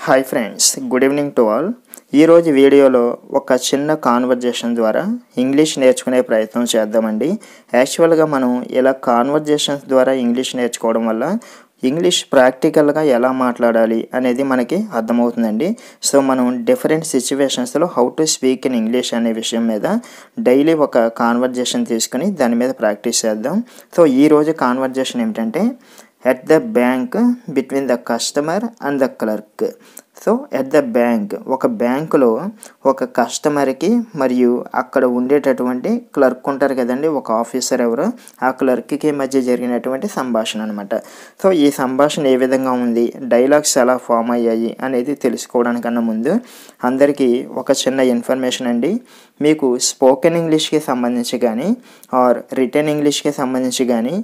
Hi friends, good evening to all. ఈరోజు వీడియోలో ఒక చిన్న కాన్వర్జేషన్ ద్వారా ఇంగ్లీష్ నేర్చుకునే ప్రయత్నం చేద్దామండి. యాక్చువల్గా మనం ఇలా కాన్వర్జేషన్స్ ద్వారా ఇంగ్లీష్ నేర్చుకోవడం వల్ల ఇంగ్లీష్ ప్రాక్టికల్గా ఎలా మాట్లాడాలి అనేది మనకి అర్థమవుతుందండి. సో మనం డిఫరెంట్ సిచ్యువేషన్స్లో how to speak in English అనే విషయం మీద డైలీ ఒక కాన్వర్జేషన్ తీసుకుని దాని మీద ప్రాక్టీస్ చేద్దాం. సో ఈరోజు కాన్వర్జేషన్ ఏమిటంటే at the bank between the customer and the clerk. So at the bank, ఒక బ్యాంకులో ఒక కస్టమర్కి మరియు అక్కడ ఉండేటటువంటి క్లర్క్ ఉంటారు కదండి, ఒక ఆఫీసర్ ఎవరో, ఆ క్లర్క్కి మధ్య జరిగినటువంటి సంభాషణ అనమాట. సో ఈ సంభాషణ ఏ విధంగా ఉంది, డైలాగ్స్ ఎలా ఫామ్ అయ్యాయి అనేది తెలుసుకోవడానికన్నా ముందు అందరికీ ఒక చిన్న ఇన్ఫర్మేషన్ అండి. మీకు స్పోకెన్ ఇంగ్లీష్కి సంబంధించి కానీ ఆర్ రిటర్న్ ఇంగ్లీష్కి సంబంధించి కానీ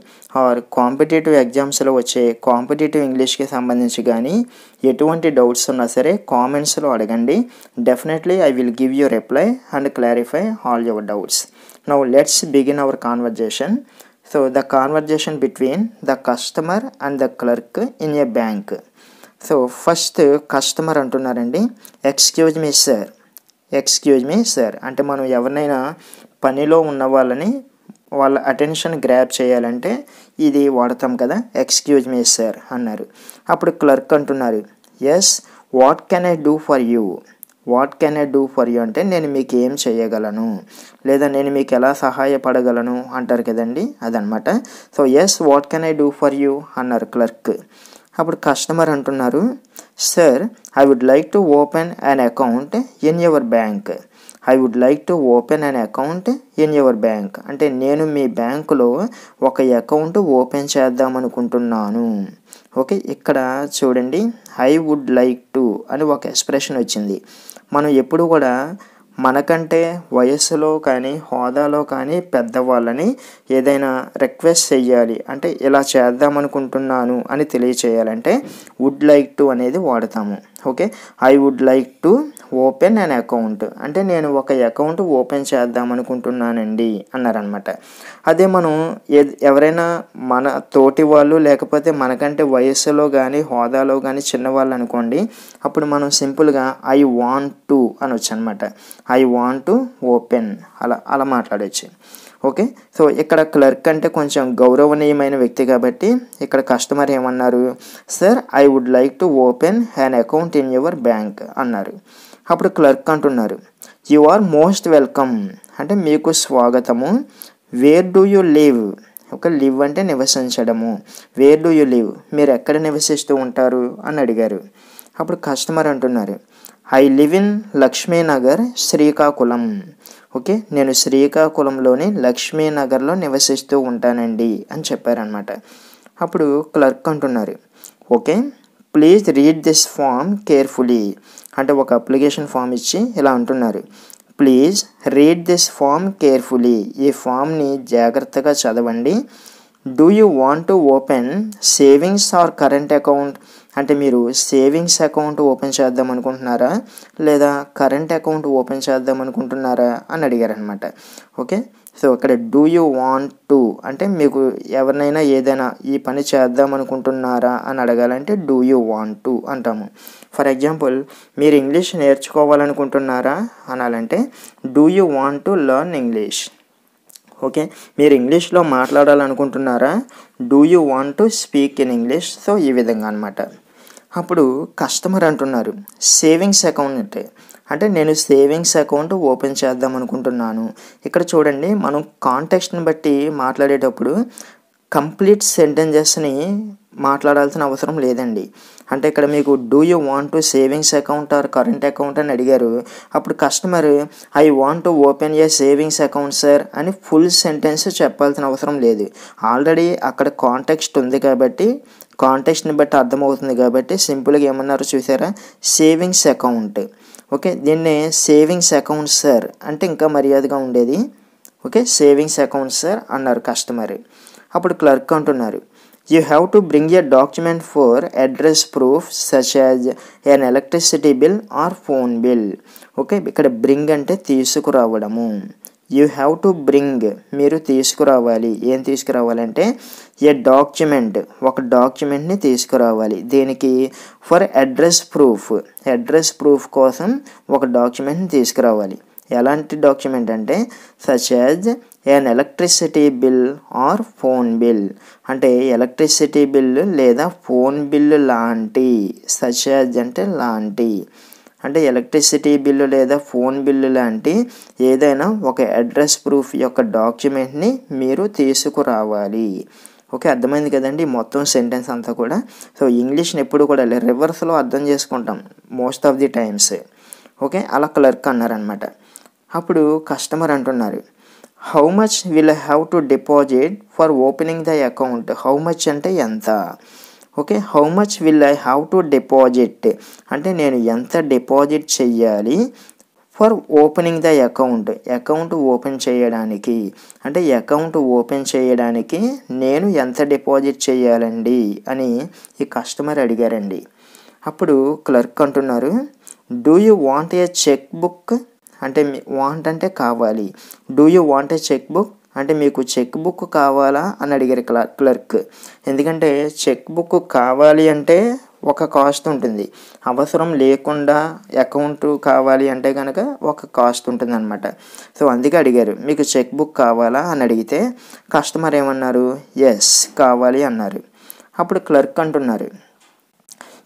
ఆర్ కాంపిటేటివ్ ఎగ్జామ్స్లో వచ్చే కాంపిటేటివ్ ఇంగ్లీష్కి సంబంధించి కానీ ఎటువంటి డౌట్స్ ఉన్నా సరే కామెంట్స్లో అడగండి. Definitely I will give you reply and clarify all your doubts. Now let's begin our conversation. So the conversation between the customer and the clerk in a bank. So first customer అంటున్నారండి, excuse me sir. Excuse me sir అంటే మనం ఎవరినైనా పనిలో ఉన్న వాళ్ళని వాళ్ళ attention grab చేయాలంటే ఇది వాడతాం కదా, ఎక్స్క్యూజ్ మీ సార్ అన్నారు. అప్పుడు క్లర్క్ అంటున్నారు, yes what can I do for you. What can I do for you అంటే నేను మీకు ఏం చేయగలను లేదా నేను మీకు ఎలా సహాయపడగలను అంటారు కదండి, అదనమాట. So yes what can I do for you అన్నారు క్లర్క్. అప్పుడు కస్టమర్ అంటున్నారు, sir I would like to open an account in your bank. I would like to open an account in your bank అంటే నేను మీ బ్యాంకులో ఒక account open చేద్దామనుకుంటున్నాను. Okay, ఇక్కడ చూడండి, ఐ వుడ్ లైక్ టు అని ఒక ఎక్స్ప్రెషన్ వచ్చింది. మనం ఎప్పుడు కూడా మనకంటే వయస్సులో కానీ హోదాలో కానీ పెద్దవాళ్ళని ఏదైనా రిక్వెస్ట్ చెయ్యాలి అంటే ఇలా చేద్దామనుకుంటున్నాను అని తెలియచేయాలంటే వుడ్ లైక్ టు అనేది వాడతాము. Okay, I would like to open an account అంటే నేను ఒక అకౌంట్ ఓపెన్ చేద్దామనుకుంటున్నానండి అన్నారనమాట. అదే మనం ఎవరైనా మన తోటి వాళ్ళు లేకపోతే మనకంటే వయస్సులో కానీ హోదాలో కానీ చిన్నవాళ్ళు అనుకోండి, అప్పుడు మనం సింపుల్గా ఐ వాంట్ టు అనొచ్చు అనమాట. ఐ వాంట్ టు ఓపెన్ అలా మాట్లాడవచ్చు. ఓకే, సో ఇక్కడ క్లర్క్ అంటే కొంచెం గౌరవనీయమైన వ్యక్తి కాబట్టి ఇక్కడ కస్టమర్ ఏమన్నారు, sir I would like to open an account in your bank అన్నారు. అప్పుడు క్లర్క్ అంటున్నారు, యు ఆర్ మోస్ట్ వెల్కమ్ అంటే మీకు స్వాగతము. Where do you live. ఒక లివ్ అంటే నివసించడము. వేర్ డూ యూ లివ్ మీరు ఎక్కడ నివసిస్తూ ఉంటారు అని అడిగారు. అప్పుడు కస్టమర్ అంటున్నారు, I live in Lakshminagar Srikakulam. Okay, నేను శ్రీకాకుళంలోని లక్ష్మీనగర్లో నివసిస్తూ ఉంటానండి అని చెప్పారనమాట. అప్పుడు క్లర్క్ అంటున్నారు, okay please read this form carefully అంటే ఒక అప్లికేషన్ ఫామ్ ఇచ్చి ఇలా అంటున్నారు, please read this form carefully ఈ ఫామ్ని జాగ్రత్తగా చదవండి. Do you want to open savings or current account అంటే మీరు సేవింగ్స్ అకౌంట్ ఓపెన్ చేద్దాం అనుకుంటున్నారా లేదా కరెంట్ అకౌంట్ ఓపెన్ చేద్దాం అనుకుంటున్నారా అని అడిగారనమాట. ఓకే, సో ఇక్కడ డూ యూ వాంట్ టు అంటే మీకు ఎవరినైనా ఏదైనా ఈ పని చేద్దాం అనుకుంటున్నారా అని అడగాలంటే డూ యూ వాంట్ టు అంటాము. ఫర్ ఎగ్జాంపుల్ మీరు ఇంగ్లీష్ నేర్చుకోవాలనుకుంటున్నారా అనాలంటే do you want to learn English. Okay, మీరు ఇంగ్లీష్లో మాట్లాడాలనుకుంటున్నారా, do you want to speak in English. So ఈ విధంగా అనమాట. అప్పుడు కస్టమర్ అంటున్నారు, సేవింగ్స్ అకౌంట్ అంటే నేను సేవింగ్స్ అకౌంట్ ఓపెన్ చేద్దాం అనుకుంటున్నాను. ఇక్కడ చూడండి, మనం కాంటెక్స్ట్ని బట్టి మాట్లాడేటప్పుడు కంప్లీట్ సెంటెన్సెస్ని మాట్లాడాల్సిన అవసరం లేదండి. అంటే ఇక్కడ మీకు do you want to savings account or current account అని అడిగారు. అప్పుడు customer I want to open a savings account sir అని ఫుల్ సెంటెన్స్ చెప్పాల్సిన అవసరం లేదు. ఆల్రెడీ అక్కడ కాంటెక్స్ట్ ఉంది కాబట్టి కాంటెక్స్ట్ని బట్టి అర్థమవుతుంది కాబట్టి సింపుల్గా ఏమన్నారు చూసారా, సేవింగ్స్ అకౌంట్. ఓకే, దీన్నే సేవింగ్స్ అకౌంట్ సార్ అంటే ఇంకా మర్యాదగా ఉండేది. ఓకే, సేవింగ్స్ అకౌంట్ సార్ అన్నారు కస్టమర్. అప్పుడు క్లర్క్ అంటున్నారు, you have to bring a document for address proof such as an electricity bill or phone bill. Okay, ఇక్కడ బ్రింగ్ అంటే తీసుకురావడము. యూ హ్యావ్ టు బ్రింగ్, మీరు తీసుకురావాలి. ఏం తీసుకురావాలంటే ఏ డాక్యుమెంట్, ఒక డాక్యుమెంట్ని తీసుకురావాలి. దేనికి? For address proof, address proof కోసం ఒక డాక్యుమెంట్ని తీసుకురావాలి. ఎలాంటి డాక్యుమెంట్ అంటే such as an electricity bill or phone bill, అంటే ఎలక్ట్రిసిటీ బిల్ లేదా ఫోన్ బిల్లు లాంటి, సచ్ యాజ్ అంటే లాంటి, అంటే ఎలక్ట్రిసిటీ బిల్లు లేదా ఫోన్ బిల్లు లాంటి ఏదైనా ఒక అడ్రస్ ప్రూఫ్ యొక్క డాక్యుమెంట్ని మీరు తీసుకురావాలి. ఓకే, అర్థమైంది కదండి మొత్తం సెంటెన్స్ అంతా కూడా. సో ఇంగ్లీష్ని ఎప్పుడు కూడా రివర్స్లో అర్థం చేసుకుంటాం most of the times. Okay, అలా క్లర్క్ అన్నారనమాట. అప్పుడు కస్టమర్ అంటున్నారు, how much will I have to deposit for opening the account. How much అంటే ఎంత. Okay, how much will I have to deposit అంటే నేను ఎంత డిపాజిట్ చెయ్యాలి for opening the account, account open చేయడానికి, అంటే అకౌంట్ ఓపెన్ చేయడానికి నేను ఎంత డిపాజిట్ చేయాలండి అని ఈ కస్టమర్ అడిగారండి. అప్పుడు క్లర్క్ అంటున్నారు, do you want a cheque book, అంటే వాంట్ అంటే కావాలి, do you want a cheque book అంటే మీకు చెక్ బుక్ కావాలా అని అడిగారు క్లర్క్. ఎందుకంటే చెక్ బుక్ కావాలి అంటే ఒక కాస్ట్ ఉంటుంది, అవసరం లేకుండా అకౌంట్ కావాలి అంటే కనుక ఒక కాస్ట్ ఉంటుంది అనమాట. సో అందుకే అడిగారు, మీకు చెక్ బుక్ కావాలా అని అడిగితే కస్టమర్ ఏమన్నారు, ఎస్ కావాలి అన్నారు. అప్పుడు క్లర్క్ అంటున్నారు,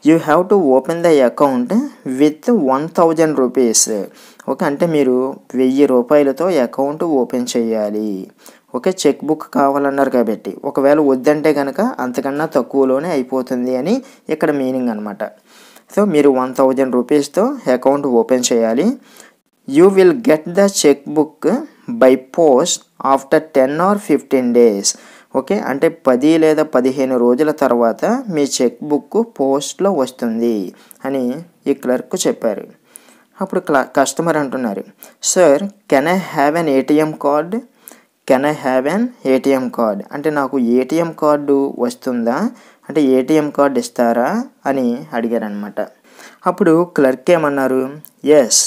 you have to open the account with 1000 rupees. Okay, అంటే మీరు 1000 రూపాయలతో అకౌంట్ ఓపెన్ చేయాలి. ఓకే, చెక్ బుక్ కావాలన్నారు కాబట్టి ఒకవేళ వద్దంటే కనుక అంతకన్నా తక్కువలోనే అయిపోతుంది అని ఇక్కడ మీనింగ్ అనమాట. సో మీరు 1000 రూపీస్తో అకౌంట్ ఓపెన్ చేయాలి. You will get the cheque book by post after 10 or 15 days. Okay, అంటే 10 లేదా 15 రోజుల తర్వాత మీ చెక్ బుక్ పోస్ట్లో వస్తుంది అని ఈ క్లర్క్ చెప్పారు. అప్పుడు కస్టమర్ అంటున్నారు, sir can I have an ATM card, can I have an ATM card అంటే నాకు ఏటీఎం కార్డు వస్తుందా, అంటే ఏటీఎం కార్డు ఇస్తారా అని అడిగారనమాట. అప్పుడు క్లర్క్ ఏమన్నారు, yes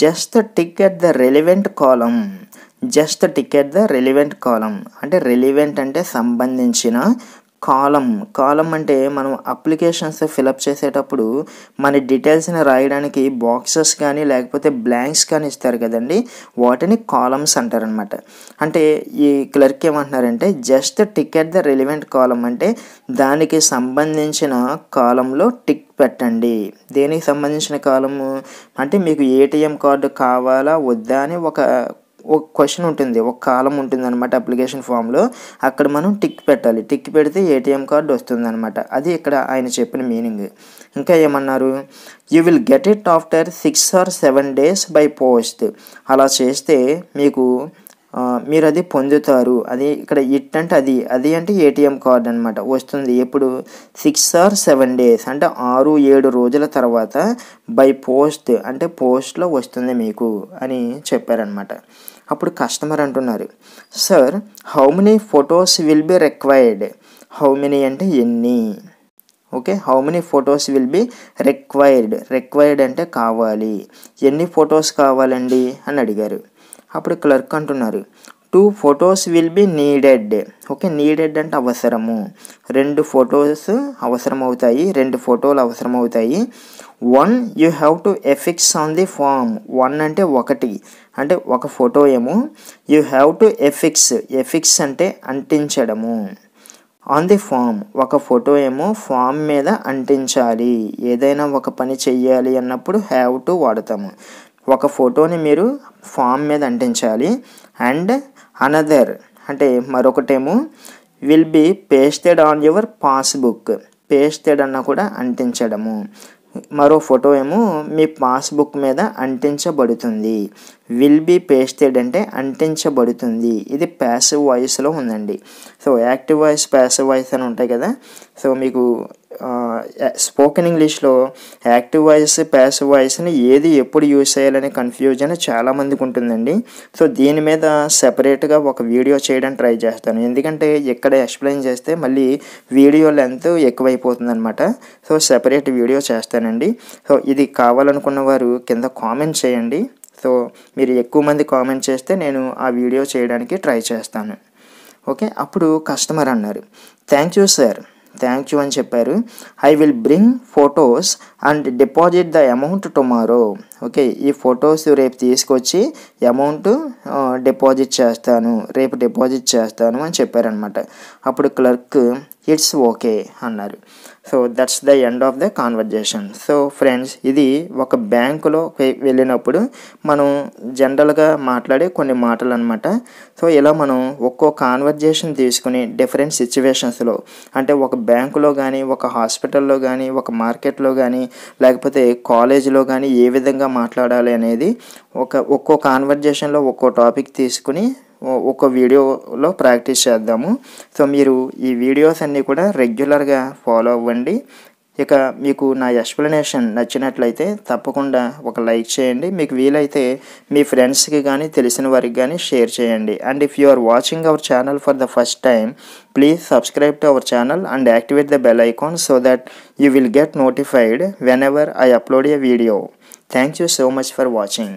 just tick at the relevant column, just tick at the relevant column అంటే relevant అంటే సంబంధించిన, కాలం అంటే మనం అప్లికేషన్స్ ఫిలప్ చేసేటప్పుడు మన డీటెయిల్స్ని రాయడానికి బాక్సెస్ కానీ లేకపోతే బ్లాంక్స్ కానీ ఇస్తారు కదండి, వాటిని కాలమ్స్ అంటారనమాట. అంటే ఈ క్లర్క్ ఏమంటున్నారంటే just tick at the relevant column అంటే దానికి సంబంధించిన కాలంలో టిక్ పెట్టండి. దేనికి సంబంధించిన కాలము అంటే మీకు ఏటీఎం కార్డు కావాలా వద్దా అని ఒక క్వశ్చన్ ఉంటుంది, ఒక కాలం ఉంటుంది అనమాట అప్లికేషన్ ఫామ్లో, అక్కడ మనం టిక్ పెట్టాలి. టిక్ పెడితే ఏటీఎం కార్డు వస్తుంది అనమాట. అది ఇక్కడ ఆయన చెప్పిన మీనింగ్. ఇంకా ఏమన్నారు, you will get it after 6 or 7 days by post. అలా చేస్తే మీకు మీరు అది పొందుతారు. అది ఇక్కడ ఇట్ అంటే అది అంటే ఏటీఎం కార్డ్ అనమాట వస్తుంది. ఎప్పుడు 6 or 7 days అంటే 6-7 రోజుల తర్వాత బై పోస్ట్ అంటే పోస్ట్లో వస్తుంది మీకు అని చెప్పారనమాట. అప్పుడు కస్టమర్ అంటున్నారు, sir how many photos will be required. How many అంటే ఎన్ని. Okay, how many photos will be required అంటే కావాలి, ఎన్ని ఫొటోస్ కావాలండి అని అడిగారు. అప్పుడు క్లర్క్ అంటున్నారు, 2 photos will be needed. Okay, needed అంటే అవసరము, 2 ఫొటోస్ అవసరం అవుతాయి, 2 ఫోటోలు అవసరం అవుతాయి. 1 you have to affix on the form. 1 అంటే 1 అంటే ఒక ఫోటో ఏమో, యూ హ్యావ్ టు ఎఫిక్స్ అంటే అంటించడము, ఆన్ ది ఫామ్ ఒక ఫోటో ఏమో ఫామ్ మీద అంటించాలి. ఏదైనా ఒక పని చెయ్యాలి అన్నప్పుడు హ్యావ్ టు వాడతాము. ఒక ఫోటోని మీరు ఫామ్ మీద అంటించాలి. అండ్ అనదర్ అంటే మరొకటేమో will be pasted on your passbook. Pasted అన్న కూడా అంటించడము. మరో ఫోటో ఏమో మీ పాస్బుక్ మీద అంటించబడుతుంది. విల్ బి పేస్టెడ్ అంటే అంటించబడుతుంది. ఇది ప్యాసివ్ వాయిస్లో ఉందండి. So active voice, passive voice అని ఉంటాయి కదా. సో మీకు స్పోకెన్ ఇంగ్లీష్లో యాక్టివ్ వాయిస్, ప్యాసివ్ వాయిస్ని ఏది ఎప్పుడు యూజ్ చేయాలనే కన్ఫ్యూజన్ చాలామందికి ఉంటుందండి. సో దీని మీద సెపరేట్గా ఒక వీడియో చేయడానికి ట్రై చేస్తాను. ఎందుకంటే ఇక్కడ ఎక్స్ప్లెయిన్ చేస్తే మళ్ళీ వీడియో లెంత్ ఎక్కువైపోతుంది అనమాట. సో సెపరేట్ వీడియో చేస్తానండి. సో ఇది కావాలనుకున్న వారు కింద కామెంట్ చేయండి. సో మీరు ఎక్కువ మంది కామెంట్ చేస్తే నేను ఆ వీడియో చేయడానికి ట్రై చేస్తాను. ఓకే, అప్పుడు కస్టమర్ అన్నారు, thank you sir, thank you అని చెప్పారు. I will bring photos and deposit the amount tomorrow. Okay, ఈ ఫొటోస్ రేపు తీసుకొచ్చి అమౌంట్ డిపాజిట్ చేస్తాను, రేపు డిపాజిట్ చేస్తాను అని చెప్పారనమాట. అప్పుడు క్లర్క్ ఇట్స్ ఓకే అన్నారు. So that's the end of the conversation. So friends, ఇది ఒక బ్యాంకులో వెళ్ళినప్పుడు మనం జనరల్గా మాట్లాడే కొన్ని మాటలు అనమాట. సో ఇలా మనం ఒక్కో కాన్వర్జేషన్ తీసుకుని డిఫరెంట్ సిచ్యువేషన్స్లో, అంటే ఒక బ్యాంకులో కానీ, ఒక హాస్పిటల్లో కానీ, ఒక మార్కెట్లో కానీ, లేకపోతే కాలేజీలో కానీ ఏ విధంగా మాట్లాడాలి అనేది ఒక్కో కాన్వర్జేషన్లో ఒక్కో టాపిక్ తీసుకుని ఒక వీడియోలో ప్రాక్టీస్ చేద్దాము. సో మీరు ఈ వీడియోస్ అన్నీ కూడా రెగ్యులర్గా ఫాలో అవ్వండి. ఇక మీకు నా ఎక్స్ప్లెనేషన్ నచ్చినట్లయితే తప్పకుండా ఒక లైక్ చేయండి. మీకు వీలైతే మీ ఫ్రెండ్స్కి కానీ తెలిసిన వారికి కానీ షేర్ చేయండి. And if you are watching our channel for the first time, please subscribe to our channel and activate the bell icon so that you will get notified whenever I upload a video. Thank you so much for watching.